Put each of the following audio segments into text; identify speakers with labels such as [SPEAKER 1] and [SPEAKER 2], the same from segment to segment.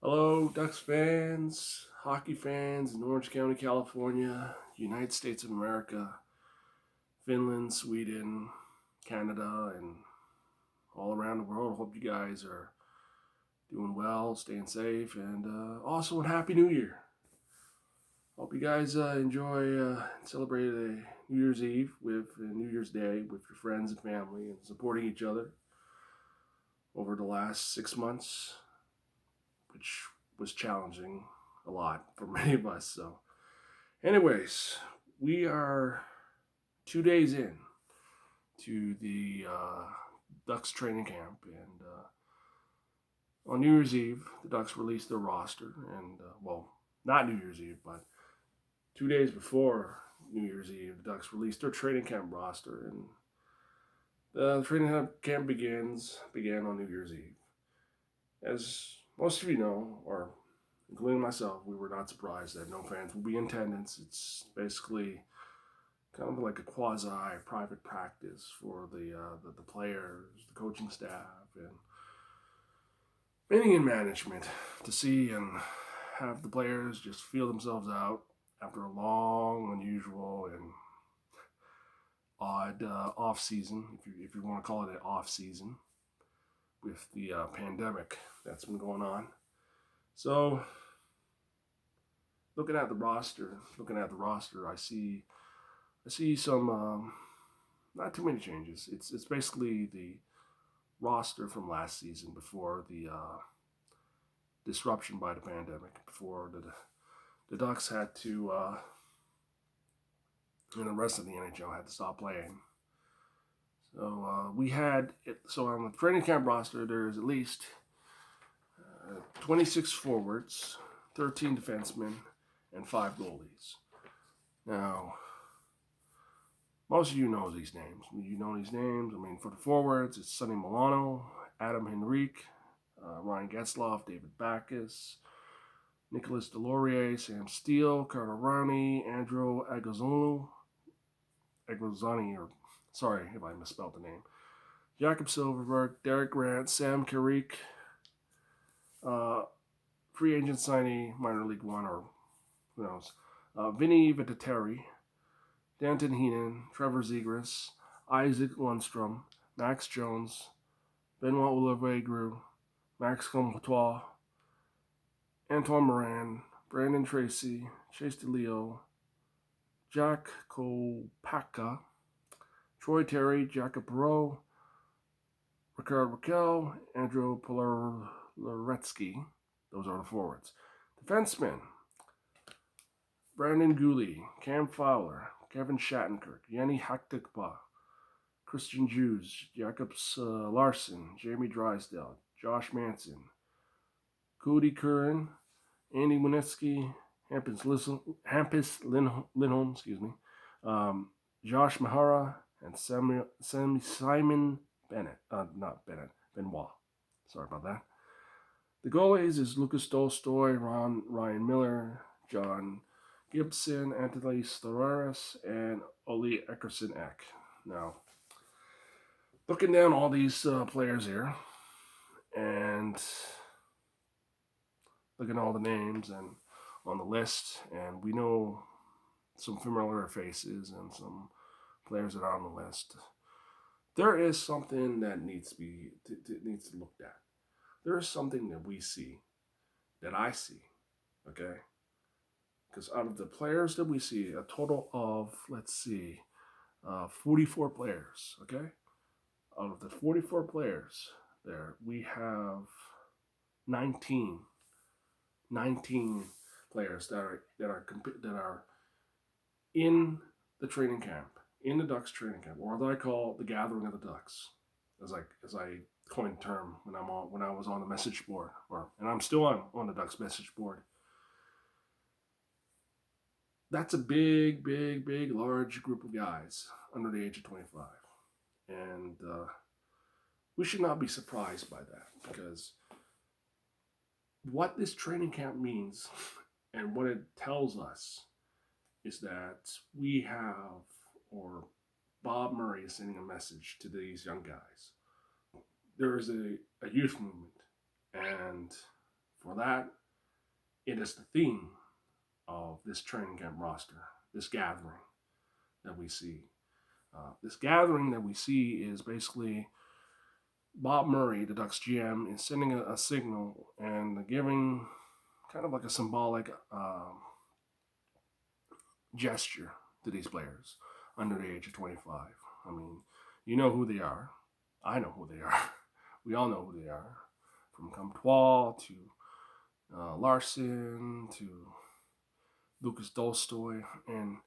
[SPEAKER 1] Hello, Ducks fans, hockey fans in Orange County, California, United States of America, Finland, Sweden, Canada, and all around the world. Hope you guys are doing well, staying safe, and also a Happy New Year. Hope you guys enjoy and celebrate a New Year's Eve with New Year's Day with your friends and family and supporting each other over the last 6 months, which was challenging a lot for many of us. So, anyways, we are 2 days in to the Ducks training camp, and on New Year's Eve, the Ducks released their roster, and well, not New Year's Eve, but 2 days before New Year's Eve, the Ducks released their training camp roster, and the training camp began on New Year's Eve. As most of you know, or including myself, we were not surprised that no fans will be in attendance. It's basically kind of like a quasi private practice for the players, the coaching staff, and many in management to see and have the players just feel themselves out after a long, unusual, and odd off season, if you want to call it an off season, with the pandemic that's been going on. So, looking at the roster, I see some not too many changes. It's basically the roster from last season before the disruption by the pandemic, before the Ducks had to and the rest of the NHL had to stop playing. So we had it. So on the training camp roster, there's at least 26 forwards, 13 defensemen, and 5 goalies. Now, most of you know these names. You know these names. I mean, for the forwards, it's Sonny Milano, Adam Henrique, Ryan Getzloff, David Backus, Nicholas Delorier, Sam Steele, Carter Rowney, Andrew Agozani, or sorry if I misspelled the name, Jakob Silverberg, Derek Grant, Sam Carrick, free agent signee, minor league one, or who knows, Vinny Vitteri, Danton Heenan, Trevor Zegras, Isaac Lundstrom, Max Jones, Benoit Ulagregru, Max Comtois, Antoine Moran, Brandon Tracy, Chase DeLeo, Jack Kopaka, Troy Terry, Jacob Perot, Ricard Raquel, Andrew Polaretsky. Those are the forwards. Defensemen: Brandon Gooley, Cam Fowler, Kevin Shattenkirk, Yanni Haktikpa, Christian Jews, Jacobs Larson, Jamie Drysdale, Josh Manson, Cody Curran, Andy Winitsky, Hampus Lindholm, Josh Mahara, and Simon Bennett. Not Bennett, Benoit. Sorry about that. The goalies is Lucas Tolstoy, Ryan Miller, John Gibson, Anthony Storaris, and Oli Eckerson Eck. Now, looking down all these players here, and looking at all the names and on the list, and we know some familiar faces and some players that are on the list. There is something that needs to looked at. There is something that we see, that I see, okay? Because out of the players that we see, a total of 44 players, okay? Out of the 44 players there, we have 19 players that are in the training camp, in the Ducks training camp, or that I call the gathering of the Ducks, as I coined the term when I was on the message board, and I'm still on the Ducks message board. That's a big, large group of guys under the age of 25, and we should not be surprised by that, because what this training camp means and what it tells us is that we have, or Bob Murray is sending a message to these young guys. There is a youth movement, and For that, it is the theme of this training camp roster, this gathering that we see. This gathering that we see is basically Bob Murray, the Ducks GM, is sending a signal and giving kind of like a symbolic gesture to these players under the age of 25. I mean, you know who they are. I know who they are. We all know who they are. From Comtois to Larson to Lucas Dolstoy. And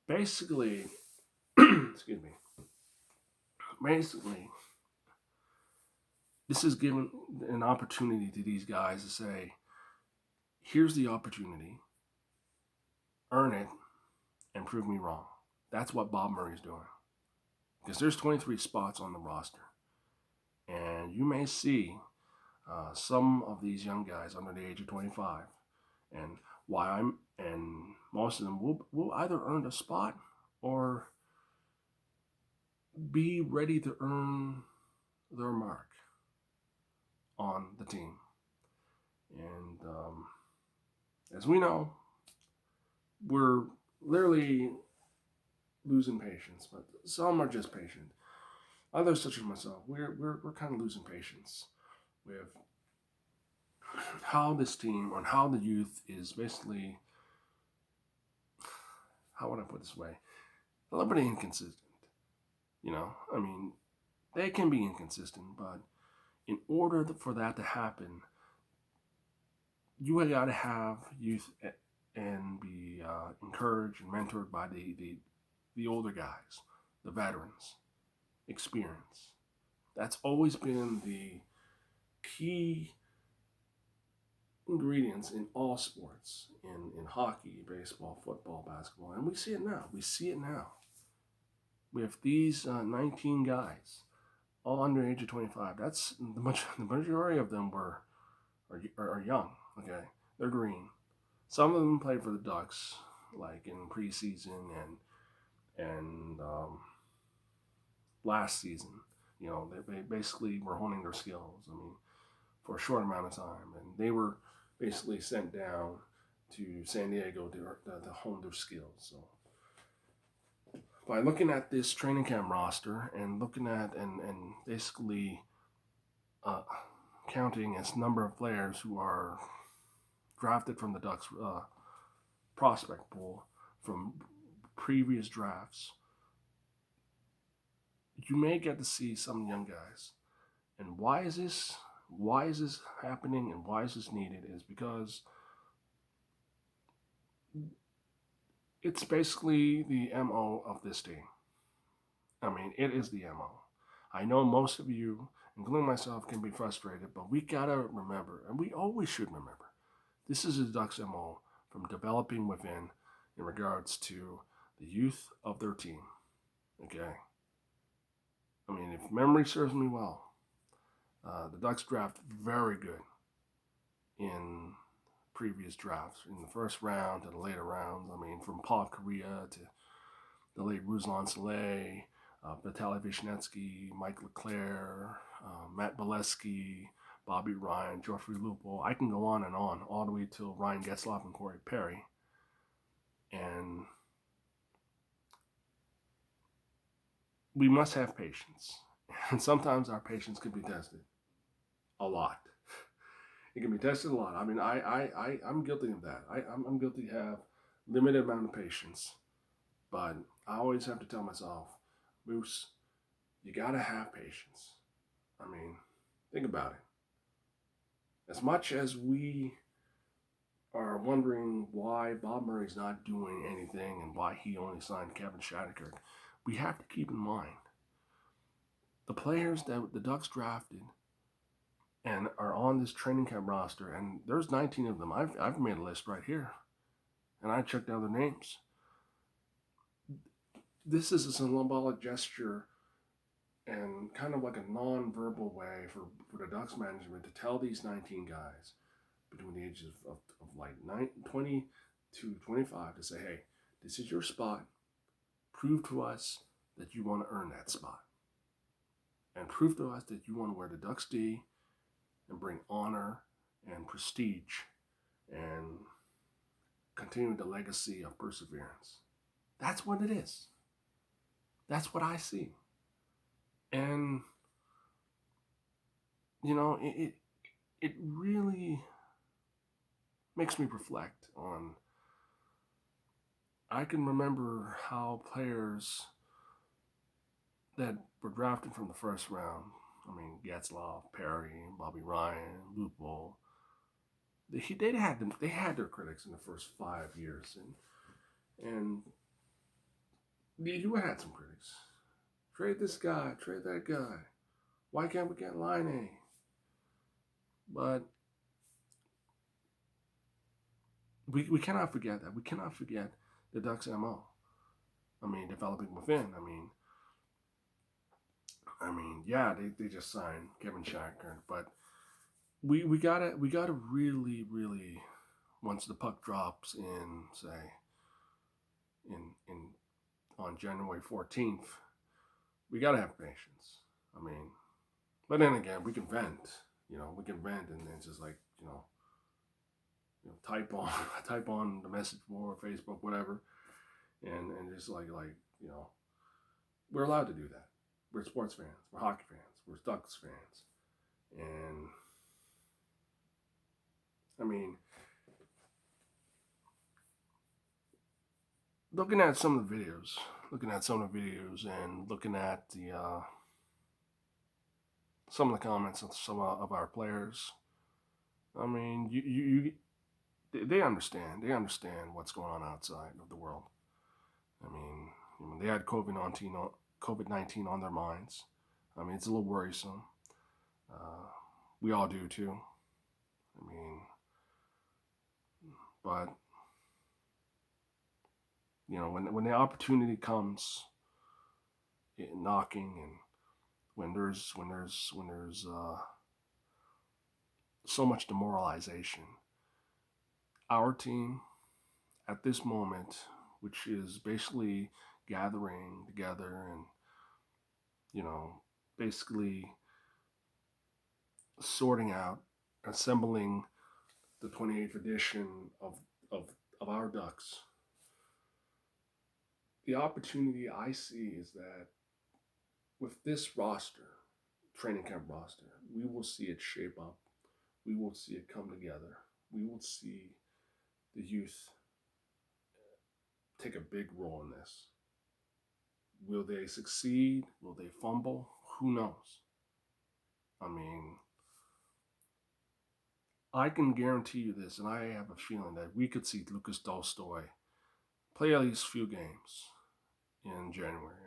[SPEAKER 1] basically, excuse me, basically, this is giving an opportunity to these guys to say, here's the opportunity, earn it, and prove me wrong. That's what Bob Murray's doing. Because there's 23 spots on the roster. And you may see some of these young guys under the age of 25. And most of them will either earn a spot or be ready to earn their mark on the team. And as we know, we're literally losing patience, but some are just patient. Others, such as myself, we're kind of losing patience with how this team or how the youth is basically, how would I put it this way, a little bit inconsistent. You know, I mean, they can be inconsistent, but in order for that to happen, you got to have youth and be encouraged and mentored by the older guys, the veterans, experience. That's always been the key ingredients in all sports, in hockey, baseball, football, basketball, and we see it now. With these 19 guys, all under the age of 25. That's the majority of them are young. Okay, they're green. Some of them played for the Ducks, like in preseason and last season. You know, they basically were honing their skills. I mean, for a short amount of time, and they were basically sent down to San Diego to hone their skills. So by looking at this training camp roster and looking at and basically counting as number of players who are drafted from the Ducks prospect pool from previous drafts, you may get to see some young guys. And why is this happening and why is this needed is because it's basically the MO of this team. I mean, it is the MO. I know most of you, including myself, can be frustrated, but we gotta remember, and we always should remember, this is the Ducks MO from developing within in regards to the youth of their team. Okay? I mean, if memory serves me well, the Ducks draft very good in previous drafts, in the first round to the later rounds. I mean, from Paul Kariya to the late Ruslan Saleh, Vitaly Vishnetsky, Mike LeClaire, Matt Bolesky, Bobby Ryan, Geoffrey Lupo. I can go on and on, all the way till Ryan Getzlaff and Corey Perry. And we must have patience. And sometimes our patience can be tested a lot. It can be tested a lot. I mean, I'm guilty of that. I'm guilty to have limited amount of patience. But I always have to tell myself, Moose, you got to have patience. I mean, think about it. As much as we are wondering why Bob Murray's not doing anything and why he only signed Kevin Shattenkirk, we have to keep in mind the players that the Ducks drafted and are on this training camp roster, and there's 19 of them. I've made a list right here, and I checked out their names. This is a symbolic gesture and kind of like a non-verbal way for the Ducks management to tell these 19 guys between the ages of like 20 to 25 to say, hey, this is your spot. Prove to us that you want to earn that spot. And prove to us that you want to wear the Ducks D and bring honor and and prestige and continue the legacy of perseverance. That's what it is. That's what I see. And, it really makes me reflect on. I can remember how players that were drafted from the first round, Getzlaff, Perry, Bobby Ryan, Lupo, they had their critics in the first 5 years, and you had some critics. Trade this guy, trade that guy. Why can't we get Line A? But we cannot forget that. We cannot forget the Ducks' MO. Developing within. Yeah, they just signed Kevin Shackern, but we gotta really, really, once the puck drops in, say, in on January 14th, we gotta have patience. But then again, we can vent. We can vent, and then just like type on the message board, Facebook, whatever, and just like we're allowed to do that. We're sports fans. We're hockey fans. We're Ducks fans, and looking at some of the videos, and looking at the some of the comments of some of our players. They understand. They understand what's going on outside of the world. They had COVID-19 on their minds. It's a little worrisome. We all do too. But when the opportunity comes, knocking, and when there's so much demoralization, our team at this moment, which is basically gathering together and basically sorting out, assembling the 28th edition of our Ducks. The opportunity I see is that with this roster, training camp roster, we will see it shape up. We will see it come together. We will see the youth take a big role in this. Will they succeed? Will they fumble? Who knows? I can guarantee you this, and I have a feeling that we could see Lucas Tolstoy play at least a few games in January.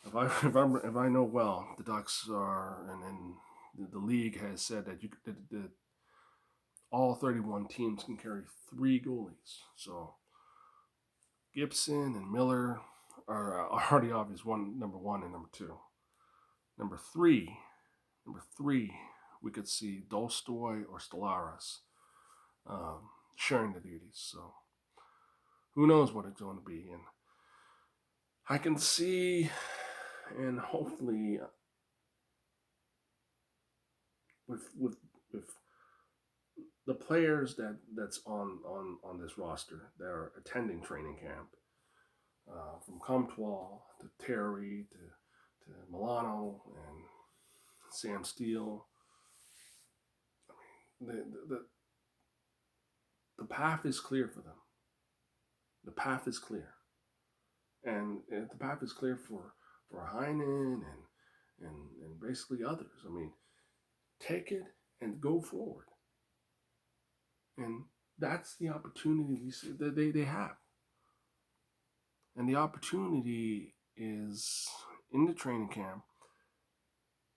[SPEAKER 1] If I know well, the Ducks are, and the league has said that that all 31 teams can carry 3 goalies. So Gibson and Miller are already obvious. Number one and number two. Number three, we could see Tolstoy or Stellaris sharing the duties. So who knows what it's going to be. And I can see, and hopefully with the players that's on this roster that are attending training camp, from Comtois to Terry to Milano and Sam Steele. The path is clear for them. The path is clear, and the path is clear for Heinen and basically others. Take it and go forward. And that's the opportunity we see that they have. And the opportunity is in the training camp.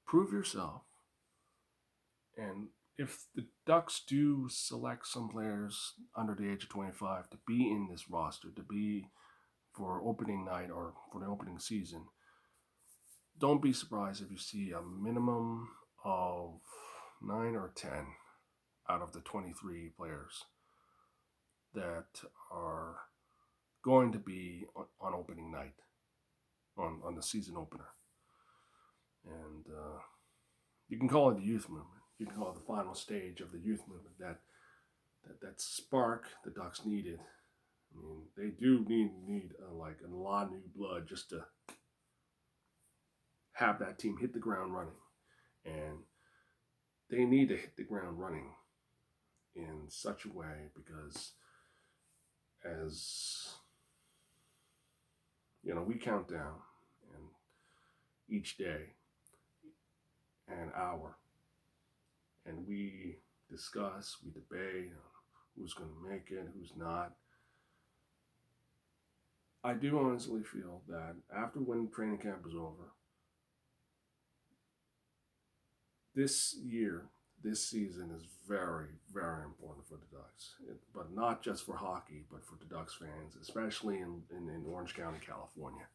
[SPEAKER 1] Prove yourself. And if the Ducks do select some players under the age of 25 to be in this roster, to be for opening night or for the opening season, don't be surprised if you see a minimum of 9 or 10 out of the 23 players that are going to be on opening night, on the season opener. And you can call it the youth movement. you can call it the final stage of the youth movement, that spark the Ducks needed. I mean, they do need like a lot of new blood just to have that team hit the ground running. And they need to hit the ground running in such a way because as we count down and each day and hour, and we discuss, we debate who's going to make it, who's not. I do honestly feel that after when training camp is over, this season is very, very important for the Ducks. But not just for hockey, but for the Ducks fans, especially in Orange County, California.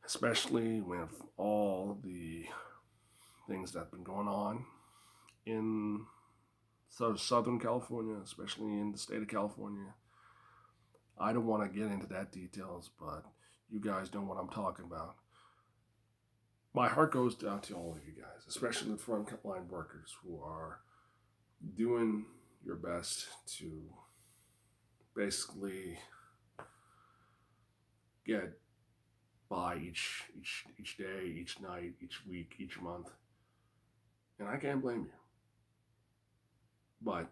[SPEAKER 1] Especially with all the things that have been going on in Southern California, especially in the state of California. I don't want to get into that details, but you guys know what I'm talking about. My heart goes out to all of you guys, especially the frontline workers who are doing your best to basically get by each day, each night, each week, each month. And I can't blame you. But,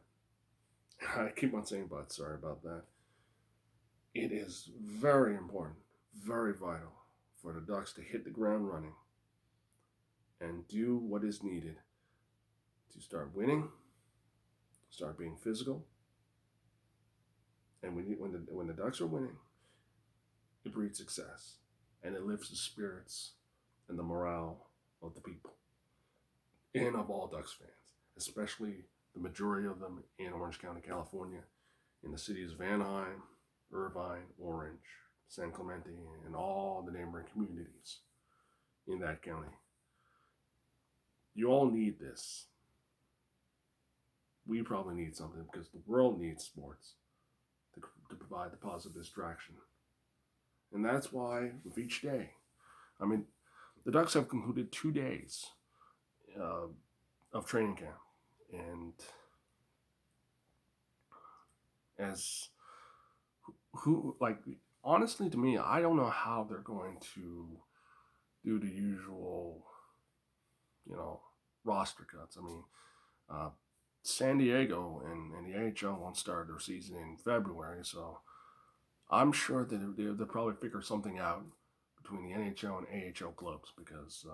[SPEAKER 1] I keep on saying but, sorry about that. It is very important, very vital for the Ducks to hit the ground running and do what is needed to start winning, start being physical. And when the Ducks are winning, it breeds success and it lifts the spirits and the morale of the people and of all Ducks fans, especially the majority of them in Orange County, California, in the cities of Anaheim, Irvine, Orange, San Clemente, and all the neighboring communities in that county. You all need this. We probably need something because the world needs sports to provide the positive distraction. And that's why with each day, I mean, the Ducks have concluded 2 days of training camp. And as honestly to me, I don't know how they're going to do the usual, roster cuts. I mean, San Diego and the AHL won't start their season in February, so I'm sure that they'll probably figure something out between the NHL and AHL clubs because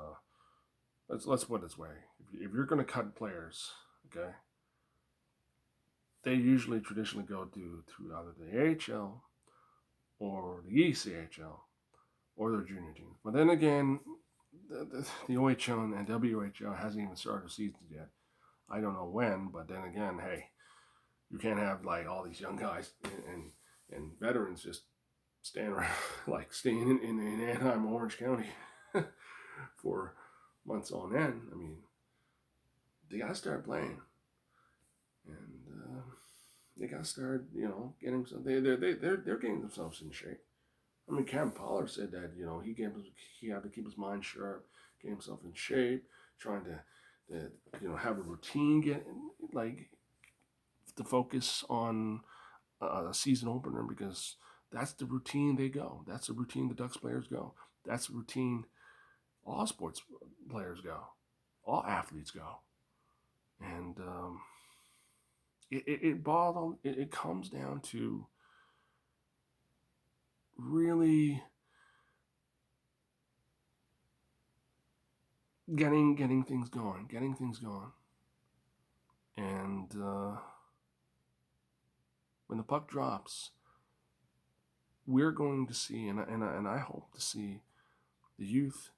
[SPEAKER 1] let's put it this way: if you're going to cut players, okay, they usually traditionally go to either the AHL or the ECHL or their junior teams. But then again, the OHL and WHL hasn't even started the season yet. I don't know when, but then again, hey, you can't have like all these young guys and veterans just staying in Anaheim, Orange County for months on end. I mean, they gotta start playing, and they gotta start, getting some. They're getting themselves in shape. I mean, Cam Pollard said that he had to keep his mind sharp, get himself in shape, trying to have a routine, to focus on a season opener because that's the routine they go. That's the routine the Ducks players go. That's the routine all sports players go. All athletes go. And it comes down to really getting things going. And when the puck drops, we're going to see, and I hope to see, the youth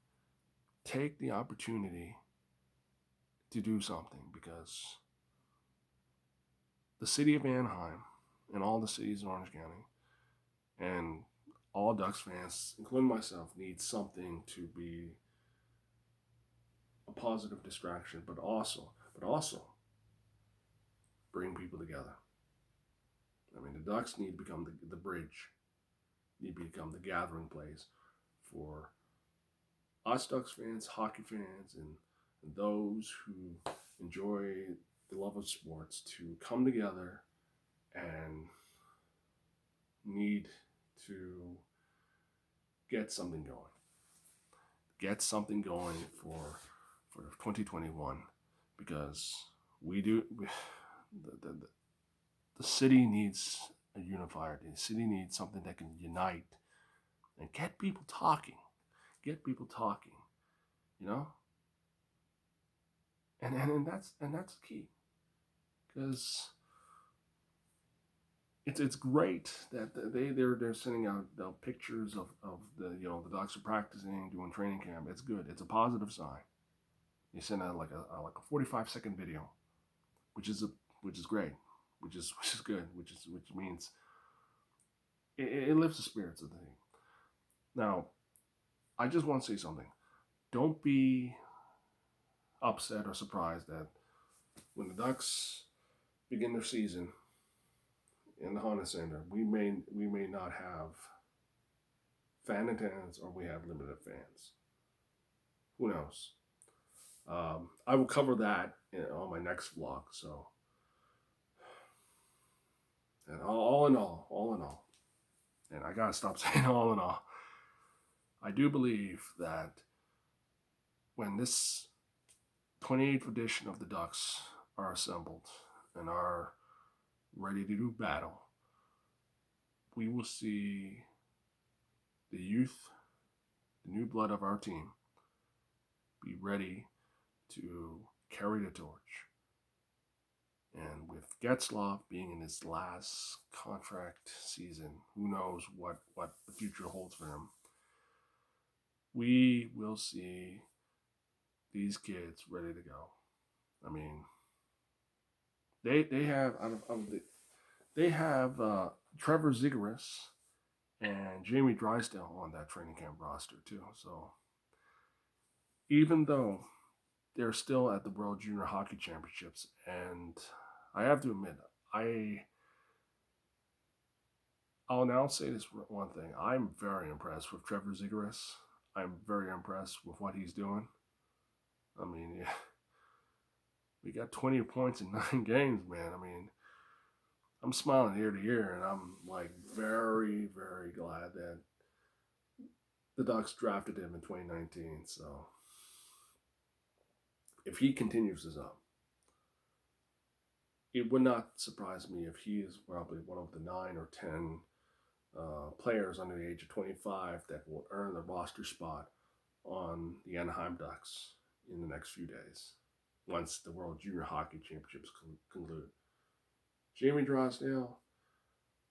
[SPEAKER 1] take the opportunity to do something because the city of Anaheim and all the cities in Orange County and all Ducks fans, including myself, need something to be a positive distraction, but also bring people together. I mean, the Ducks need to become the bridge, need to become the gathering place for us Ducks fans, hockey fans, and those who enjoy the love of sports to come together and need to get something going. Get something going for 2021 because the city needs a unifier. The city needs something that can unite and get people talking. Get people talking, you know? And that's the key. Because it's great that they're sending out pictures of the Ducks are practicing, doing training camp. It's good. It's a positive sign. You send out like a 45-second video, which is great, which is good, which means it lifts the spirits of the thing. Now, I just want to say something. Don't be upset or surprised that when the Ducks begin their season in the Honda Center, we may not have fan attendance or we have limited fans. Who knows? I will cover that on my next vlog. So, and all in all, and I gotta stop saying all in all. I do believe that when this 28th edition of the Ducks are assembled and are ready to do battle, we will see the youth, the new blood of our team, be ready to carry the torch. And with Getzlaf being in his last contract season, who knows what the future holds for him, we will see these kids ready to go. I mean, they have Trevor Zegras and Jamie Drysdale on that training camp roster too. So even though they're still at the World Junior Hockey Championships, and I have to admit, I'll now say this one thing. I'm very impressed with Trevor Zegras. I'm very impressed with what he's doing. I mean, yeah, we got 20 points in 9 games, man. I mean, I'm smiling ear to ear, and I'm like very, very glad that the Ducks drafted him in 2019. So if he continues this up, it would not surprise me if he is probably one of the 9 or 10 players under the age of 25 that will earn the roster spot on the Anaheim Ducks in the next few days once the World Junior Hockey Championships conclude. Jamie Drysdale,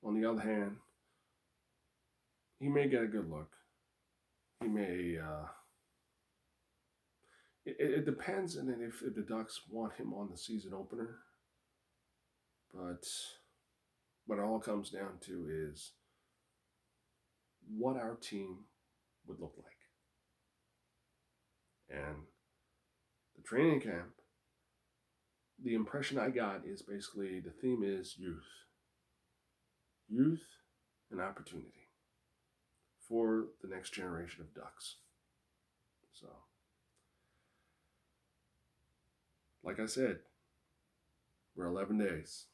[SPEAKER 1] on the other hand, he may get a good look. He may. It depends on if the Ducks want him on the season opener. But what it all comes down to is what our team would look like. And the training camp, the impression I got is basically the theme is youth. Youth and opportunity for the next generation of Ducks. So, like I said, we're 11 days.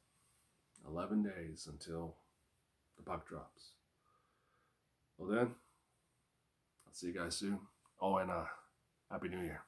[SPEAKER 1] 11 days until the puck drops. Well then, I'll see you guys soon. Oh, and Happy New Year.